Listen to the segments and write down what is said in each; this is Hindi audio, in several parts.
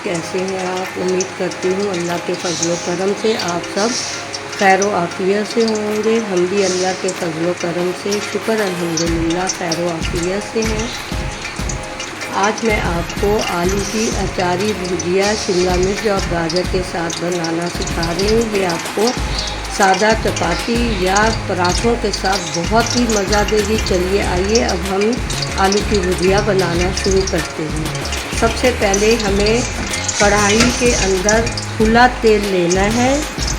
कैसे हैं आप? उम्मीद करती हूँ अल्लाह के फजलो करम से आप सब खैर आफ़ियत से होंगे। हम भी अल्लाह के फजलो करम से शुक्र अल्हम्दुलिल्लाह खैर आफ़ियत से हैं। आज मैं आपको आलू की अचारी भुजिया शिमला मिर्च और गाजर के साथ बनाना सिखा रही हूँ। ये आपको सादा चपाती या पराठों के साथ बहुत ही मज़ा देगी। चलिए आइए अब हम आलू की भुजिया बनाना शुरू करते हैं। सबसे पहले हमें कढ़ाई के अंदर खुला तेल लेना है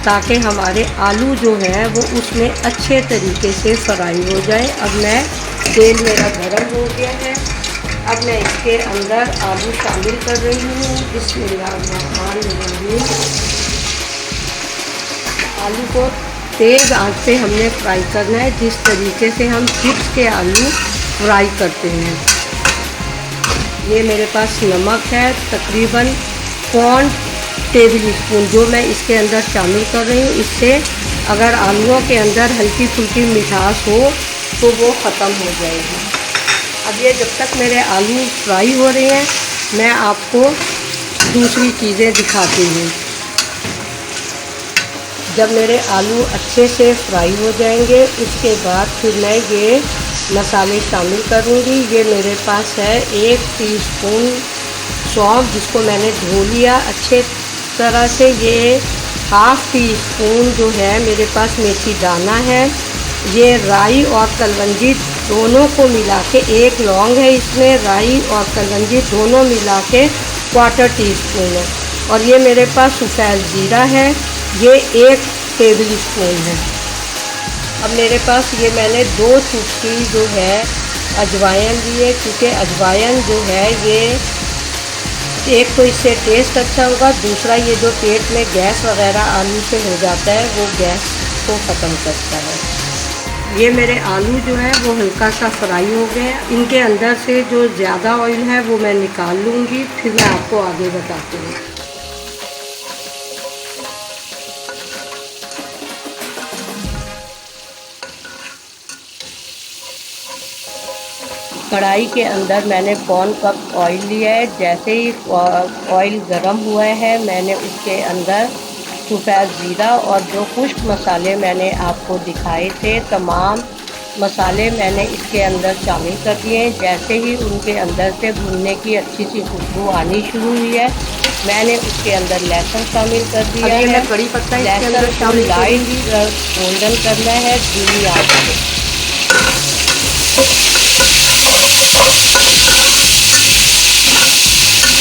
ताकि हमारे आलू जो है वो उसमें अच्छे तरीके से फ्राई हो जाए। अब मैं तेल मेरा गर्म हो गया है। अब मैं इसके अंदर आलू शामिल कर रही हूँ। बिस्मिल्लाहिर्रहमानिर्रहीम। आलू को तेज़ आंच पे हमने फ्राई करना है, जिस तरीके से हम चिप्स के आलू फ्राई करते हैं। ये मेरे पास नमक है तकरीबन 1 टेबल स्पून जो मैं इसके अंदर शामिल कर रही हूँ। इससे अगर आलूओं के अंदर हल्की फुल्की मिठास हो तो वो ख़त्म हो जाएगी। अब ये जब तक मेरे आलू फ्राई हो रहे हैं मैं आपको दूसरी चीज़ें दिखाती हूँ। जब मेरे आलू अच्छे से फ्राई हो जाएंगे उसके बाद फिर मैं ये मसाले शामिल करूँगी। ये मेरे पास है 1 टीस्पून सौंफ जिसको मैंने धो लिया अच्छे तरह से। ये 1/2 टीस्पून जो है मेरे पास मेथी दाना है। ये राई और कलवंजी दोनों को मिला के, 1 लौंग है इसमें, राई और कलवंजी दोनों मिला के 1/4 टीस्पून है। और ये मेरे पास सफ़ेद जीरा है, ये 1 टेबल स्पून है। अब मेरे पास ये मैंने 2 चुटकी जो है अजवाइन ली है, क्योंकि अजवाइन जो है ये एक तो इससे टेस्ट अच्छा होगा, दूसरा ये जो पेट में गैस वगैरह आलू से हो जाता है वो गैस को ख़त्म करता है। ये मेरे आलू जो है वो हल्का सा फ्राई हो गए। इनके अंदर से जो ज़्यादा ऑयल है वो मैं निकाल लूँगी, फिर मैं आपको आगे बताती हूँ। कढ़ाई के अंदर मैंने 1 कप ऑयल लिया है। जैसे ही ऑयल गर्म हुआ है मैंने उसके अंदर सफ़ेद ज़ीरा और जो खुश्क मसाले मैंने आपको दिखाए थे तमाम मसाले मैंने इसके अंदर शामिल कर दिए। जैसे ही उनके अंदर से भुनने की अच्छी सी खुशबू आनी शुरू हुई है मैंने उसके अंदर लहसुन शामिल कर दिया है। मैं कड़ी पत्ता इसके अंदर शामिल लाइट गोल्डन करना है धीमी आंच पे।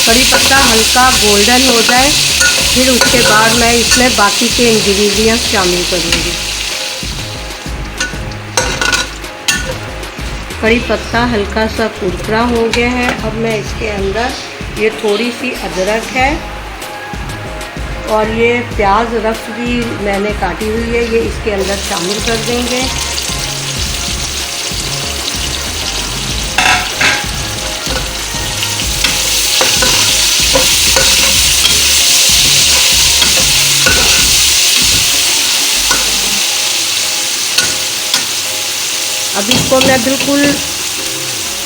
कड़ी पत्ता हल्का गोल्डन हो जाए फिर उसके बाद मैं इसमें बाकी के इंग्रेडिएंट्स शामिल करूँगी। कड़ी पत्ता हल्का सा कुरकुरा हो गया है। अब मैं इसके अंदर ये थोड़ी सी अदरक है और ये प्याज रफ भी मैंने काटी हुई है, ये इसके अंदर शामिल कर देंगे। अब इसको मैं बिल्कुल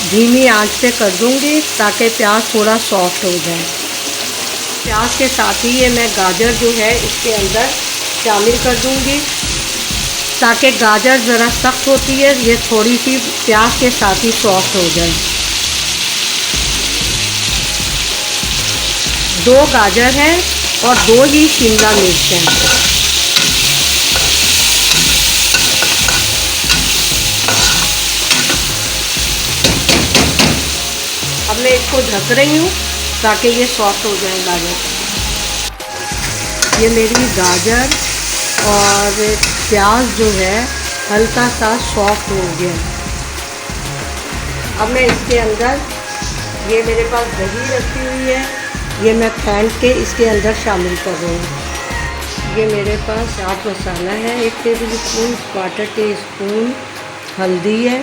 धीमी आंच पे कर दूंगी ताकि प्याज थोड़ा सॉफ्ट हो जाए। प्याज के साथ ही ये मैं गाजर जो है इसके अंदर शामिल कर दूंगी ताकि गाजर ज़रा सख्त होती है, ये थोड़ी सी प्याज के साथ ही सॉफ्ट हो जाए। 2 गाजर हैं और 2 ही शिमला मिर्च हैं। अब मैं इसको ढक रही हूँ ताकि ये सॉफ्ट हो जाए गाजर। ये मेरी गाजर और प्याज जो है हल्का सा सॉफ्ट हो गया। अब मैं इसके अंदर ये मेरे पास दही रखी हुई है, ये मैं फेंट के इसके अंदर शामिल कर रही हूँ। ये मेरे पास चाट मसाला है 1 टेबल स्पून, 1/4 टीस्पून हल्दी है,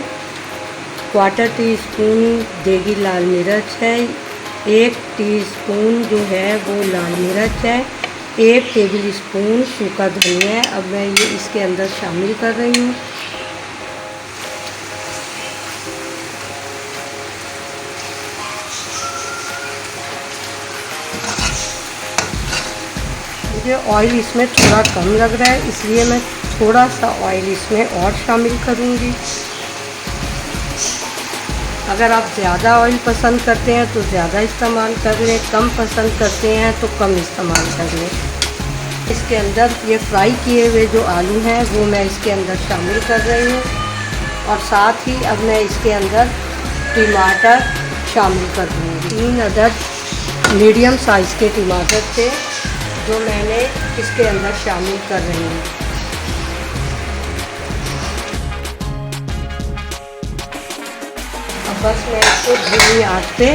1/4 टीस्पून देगी लाल मिर्च है, 1 टीस्पून जो है वो लाल मिर्च है, 1 टेबल स्पून सूखा धनिया है। अब मैं ये इसके अंदर शामिल कर रही हूँ। मुझे ऑयल इसमें थोड़ा कम लग रहा है, इसलिए मैं थोड़ा सा ऑयल इसमें और शामिल करूँगी। अगर आप ज़्यादा ऑयल पसंद करते हैं तो ज़्यादा इस्तेमाल कर लें, कम पसंद करते हैं तो कम इस्तेमाल कर लें। इसके अंदर ये फ्राई किए हुए जो आलू हैं वो मैं इसके अंदर शामिल कर रही हूँ, और साथ ही अब मैं इसके अंदर टमाटर शामिल कर दूँगी। 3 अदद मीडियम साइज़ के टमाटर थे जो मैंने इसके अंदर शामिल कर रही हूँ। अब बस मैं इसको धीमी आंच पे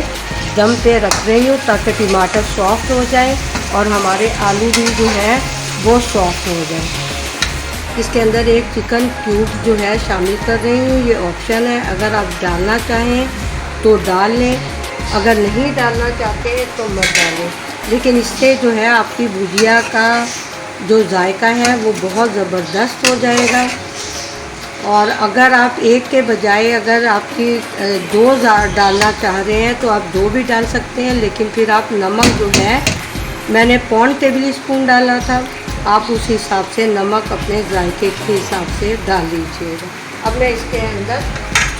दम पे रख रही हूँ ताकि टमाटर सॉफ्ट हो जाए और हमारे आलू भी जो है वो सॉफ्ट हो जाए। इसके अंदर एक चिकन क्यूब जो है शामिल कर रही हूँ, ये ऑप्शन है, अगर आप डालना चाहें तो डाल लें, अगर नहीं डालना चाहते तो मत डालें। लेकिन इससे जो है आपकी भुजिया का जो जायका है वो बहुत ज़बरदस्त हो जाएगा। और अगर आप एक के बजाय अगर आपकी 2 डालना चाह रहे हैं तो आप 2 भी डाल सकते हैं, लेकिन फिर आप नमक जो है मैंने 1.5 टेबल स्पून डाला था, आप उस हिसाब से नमक अपने जायके के हिसाब से डाल लीजिएगा। अब मैं इसके अंदर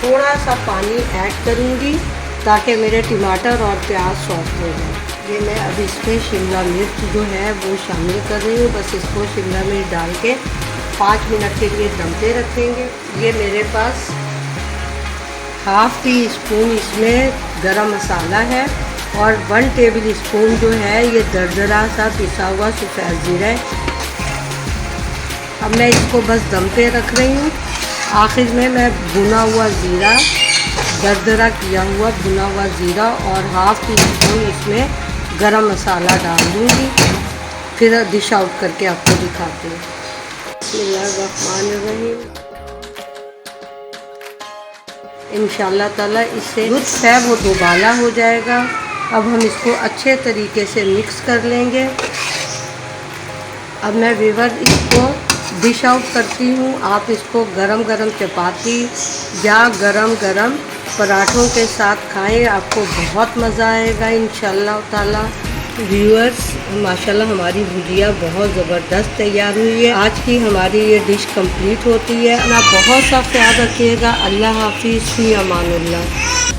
थोड़ा सा पानी ऐड करूँगी ताकि मेरे टमाटर और प्याज सॉफ्ट हो जाए। ये मैं अब इसमें शिमला मिर्च जो है वो शामिल कर रही हूँ। बस इसको शिमला मिर्च डाल के 5 मिनट के लिए दम पे रखेंगे। ये मेरे पास ½ टी स्पून इसमें गरम मसाला है और 1 टेबल स्पून जो है ये दरदरा सा पिसा हुआ सफ़ेद ज़ीरा है। अब मैं इसको बस दम पे रख रही हूँ। आखिर में मैं भुना हुआ ज़ीरा, दरदरा किया हुआ भुना हुआ ज़ीरा और ½ टी स्पून इसमें गरम मसाला डाल दूँगी, फिर डिश आउट करके आपको दिखाती हूँ। बिस्मिल्लाहिर्रहमानिर्रहीम। इंशाअल्लाह ताला इससे लुत्फ़ है वो दोबाला हो जाएगा। अब हम इसको अच्छे तरीके से मिक्स कर लेंगे। अब मैं व्यूअर इसको डिश आउट करती हूँ। आप इसको गरम गरम चपाती या गरम गरम पराठों के साथ खाएं, आपको बहुत मज़ा आएगा इंशाअल्लाह ताला। व्यूअर्स, माशाल्लाह हमारी भुजिया बहुत ज़बरदस्त तैयार हुई है। आज की हमारी ये डिश कंप्लीट होती है। अपना बहुत सा ख्याल रखिएगा। अल्लाह हाफिज़, फ़ी अमानुल्लाह।